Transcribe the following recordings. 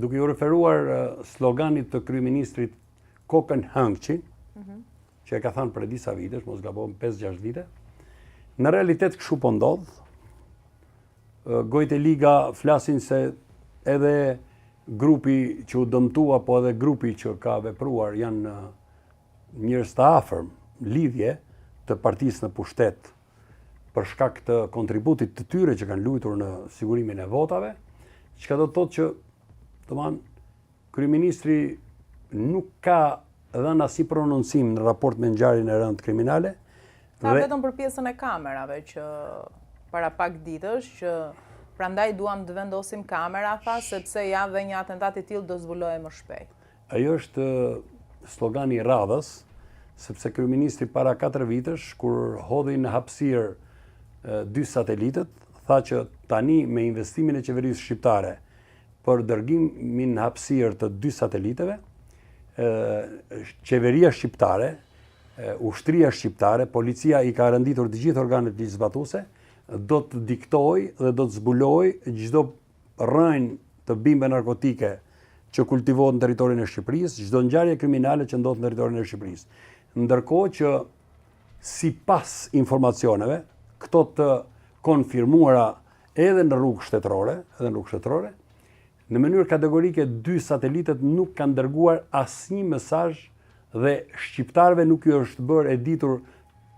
duke ju referuar sloganit të kryeministrit Kokën Hëngçi, që e ka thënë për disa vitesh, mos gabojmë 5-6 vite, në realitet kështu po ndodh. Gojtë e Liga flasin se edhe grupi që u dëmtua, po edhe grupi që ka vepruar janë njerëz të afërm, lidhje të partisë në pushtet për shkak të kontributit të tyre që kanë luajtur në sigurimin e votave, çka do të thotë që kryeministri nuk ka dhënë asnjë prononcim në raport me ngjarjen e rëndë kriminale. Tha vetëm për pjesën e kamerave që para pak ditësh që prandaj duam të vendosim kamera, tha, sepse ja dhe një atentat i tillë do zbulohej më shpejt. Ajo është slogani i radhës, sepse kryeministri para 4 vitesh kur hodhi në hapësirë 2 satelitët, tha që tani me investimin e qeverisë shqiptare për dërgimin në hapësirë të 2 sateliteve, qeveria shqiptare, ushtria shqiptare, policia i ka renditur të gjithë organet ligjzbatuese, do të diktoj dhe do të zbuloj çdo rrënjë të bimbe narkotike që kultivohet në territorin e Shqipërisë, çdo ngjarje kriminale që ndodh në territorin e Shqipërisë. Ndërkohë që sipas informacioneve, këto të konfirmuara edhe në rrugë shtetërore, në mënyrë kategorike 2 satelitët nuk kanë dërguar asnjë mesazh dhe shqiptarëve nuk ju është bërë e ditur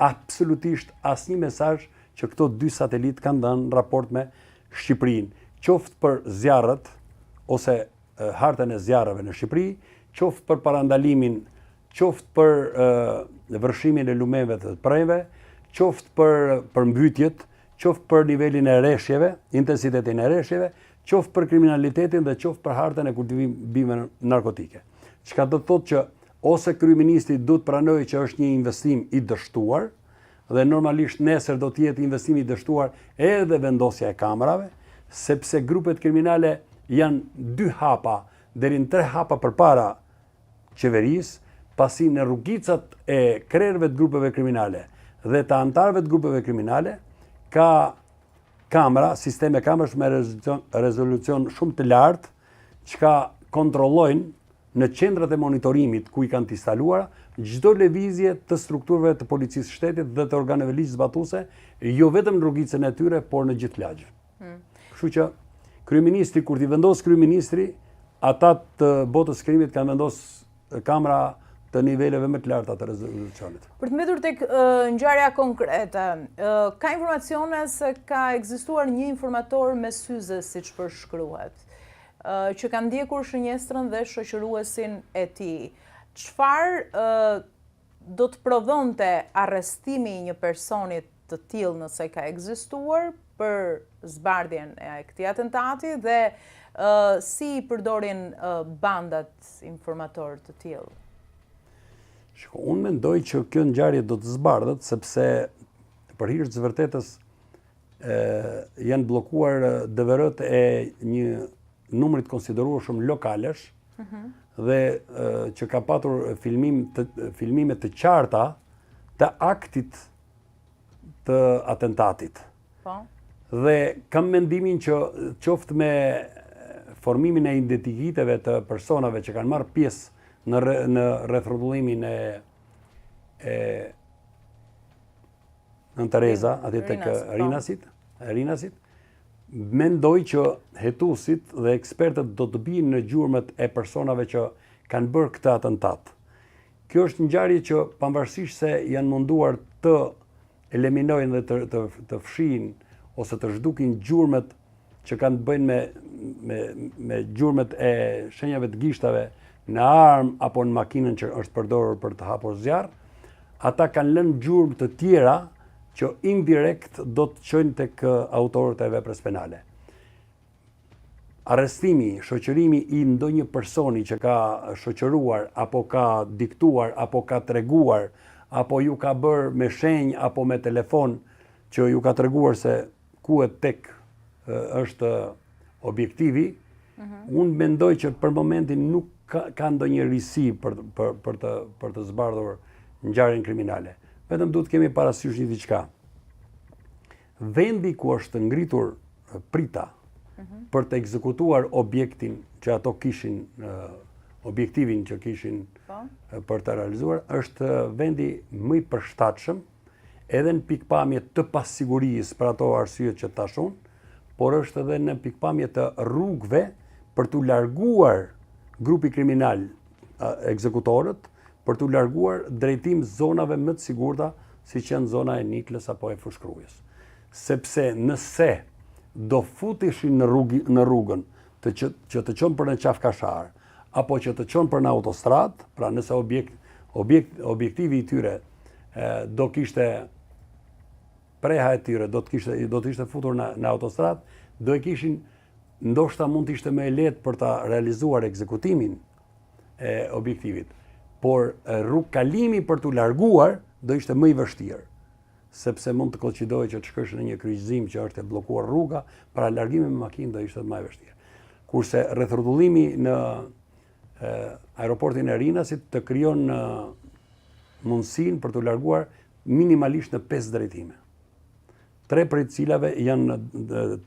absolutisht asnjë mesazh që këto 2 satelitë kanë dhënë raport me Shqipërinë, qoftë për zjarret ose hartën e zjarreve në Shqipëri, qoftë për parandalimin, qoftë për vërshimin e lumeve të prejve, qoftë për përmbytjet, qoftë për nivelin e rreshjeve, intensitetin e rreshjeve, qoftë për kriminalitetin dhe qoftë për hartën e kultivimeve narkotike. Çka do të thotë që ose kryeministri duhet pranojë që është një investim i dështuar, dhe normalisht nesër do të jetë investim i dështuar edhe vendosja e kamerave, sepse grupet kriminale janë 2 hapa deri në 3 hapa përpara qeverisë, pasi në rrugicat e krerëve të grupeve kriminale dhe të antarëve të grupeve kriminale ka kamera, sisteme kamerash me rezolucion shumë të lartë, që kontrollojnë në qendrat e monitorimit ku i kanë të instaluara çdo lëvizje të strukturave të policisë shtetit dhe të organeve ligjzbatuese, jo vetëm në rrugicën e tyre, por në gjithë lagjin. Kështu që kryeministri, kur t'i vendos kryeministri, ata të botës krimit kanë vendos kamera të niveleve më të larta të rezolucionit. Për të mbetur tek ngjarja konkrete, ka informacione se ka ekzistuar një informator me syze, siç përshkruhet, që ka ndjekur shënjestrën dhe shoqëruesin e tij. Çfarë do të prodhonte arrestimi i një personi të tillë nëse ka ekzistuar për zbardhjen e këtij atentati dhe si i përdorin bandat informator të tillë? Unë mendoj që kjo ngjarje do të zbardhet, sepse për hir të vërtetës janë bllokuar DVR-t e një numri të konsideruar shumë lokalesh, dhe që ka patur filmime të qarta të aktit të atentatit. Dhe kam mendimin që qoftë me formimin e identiteteve të personave që kanë marrë pjesë në rrethrodullimin e Nën Tereza, aty tek Rinasit, mendoj që hetuesit dhe ekspertët do të bijnë në gjurmët e personave që kanë bërë këtë atentat. Kjo është një ngjarje që pavarësisht se janë munduar të eliminojnë dhe të fshihin ose të zhdukin gjurmët që kanë të bëjnë me gjurmët e shenjave të gishtave në armë apo në makinën që është përdorur për të hapur zjarr, ata kanë lënë gjurmë të tjera që indirekt do të çojnë tek autorët e veprës penale. Arrestimi, shoqërimi i ndonjë personi që ka shoqëruar apo ka diktuar apo ka treguar apo ju ka bërë me shenjë apo me telefon që ju ka treguar se ku e tek është objektivi, unë mendoj që për momentin nuk ka ndonjë risi për të zbardhur ngjarjen kriminale. Vetëm duhet kemi parasysh një diçka. Vendi ku është ngritur prita për të ekzekutuar objektin që ato kishin, objektivin që kishin për të realizuar, është vendi më i përshtatshëm edhe në pikpamje të pasigurisë për ato arsyet që tashun, por është edhe në pikpamje të rrugëve për të larguar grupi kriminal, ekzekutorët, për të larguar drejtim zonave më të sigurta, si që në zona e Niklës apo e Fushkrujës. Sepse nëse do futeshin në rrugën që të qonë për në qafkashar, apo që të qonë për në autostrat, pra nëse objektivi i tyre do kishte preha e tyre, do të ishte futur në autostrat, do e kishin, ndoshta mund të ishte me lehtë për ta realizuar ekzekutimin e objektivit, por rrugkalimi për të larguar do ishte më i vështirë, sepse mund të koincidojë që të shkosh në një kryqëzim që është e bllokuar rruga, pra largimi me makinë do ishte më i vështirë. Kurse rrethrrotëllimi në aeroportin e Rinasit të krijon mundësinë për të larguar minimalisht në 5 drejtime. 3 prej cilave janë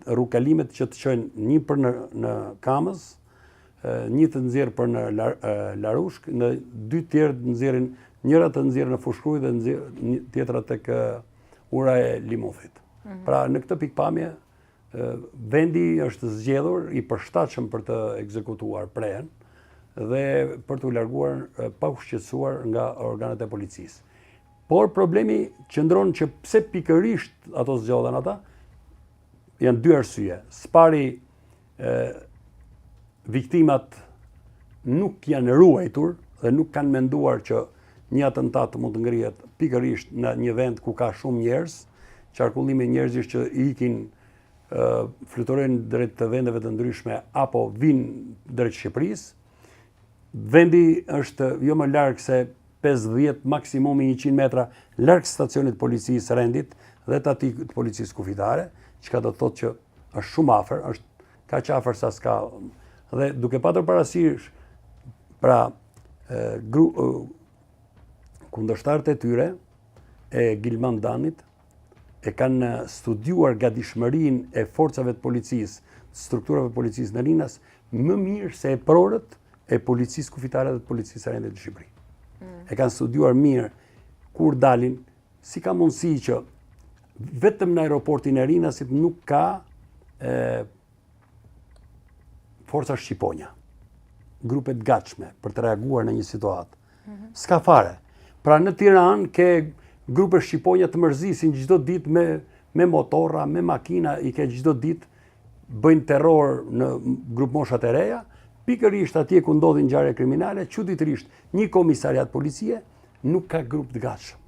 rrugkalimet që të çojnë një për në Kamës, një të nxjerr për në Larushk, në 2 tjerë të nxjerrin, njëra të nxjerr në Fushkruj dhe tjetra tek ura e Limuthit. Pra në këtë pikpamje vendi është zgjedhur i përshtatshëm për të ekzekutuar prehen dhe për të larguar pa u shqetësuar nga organet e policisë. Por problemi qëndron që pse pikërisht ato zgjodhen ata, janë 2 arsye. Spari viktimat nuk janë ruajtur dhe nuk kanë menduar që një atentat mund të ngrihet pikërisht në një vend ku ka shumë njerëz, qarkullimi njerëzish që ikin fluturojnë drejt të vendeve të ndryshme apo vinë drejt Shqipërisë. Vendi është jo më larg se 50, maksimumi 100 metra larg stacionit policisë Rendit dhe të atij të policisë kufitare, çka do të thotë që është shumë afër, është kaq afër sa s'ka. Dhe duke patur parasysh pra kundërshtarët e tyre e Gilman Danit e kanë studiuar gatishmërinë e forcave të policisë, strukturave të policisë në Rinas më mirë se e prorët e policisë kufitare dhe të policisë Rendit të Shqipërisë. E kanë studiuar mirë kur dalin, si ka mundësi që vetëm në aeroportin e Rinasit nuk ka forca shqiponja, grupe të gatshme për të reaguar në një situatë. S'ka fare. Pra në Tiranë ke grupe shqiponja të mërzisin çdo ditë me motorra, me makina, i ke çdo ditë, bëjnë terror në grup moshat e reja, pikërisht atje ku ndodhin ngjarje kriminale, çuditërisht një komisariat policie nuk ka grup të gatshëm.